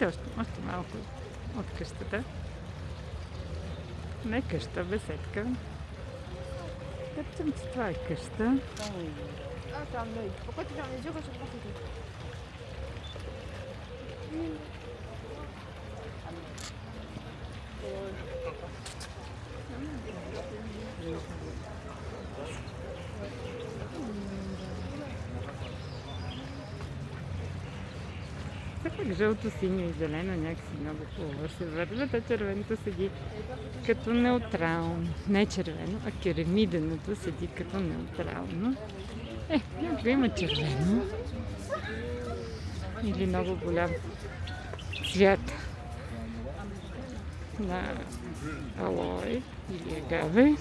Още малко от къщата. Не къща, беседка. Ето, че това е къща. там 바깥에 좀 잊어가지고 바꿔도 Все пак жълто, синьо и зелено някакси много хубаво се върват, а червеното седи като неутрално. Не червено, а керамиденото седи като неутрално. Някога има червено. Или много голям цвят на алой или агаве.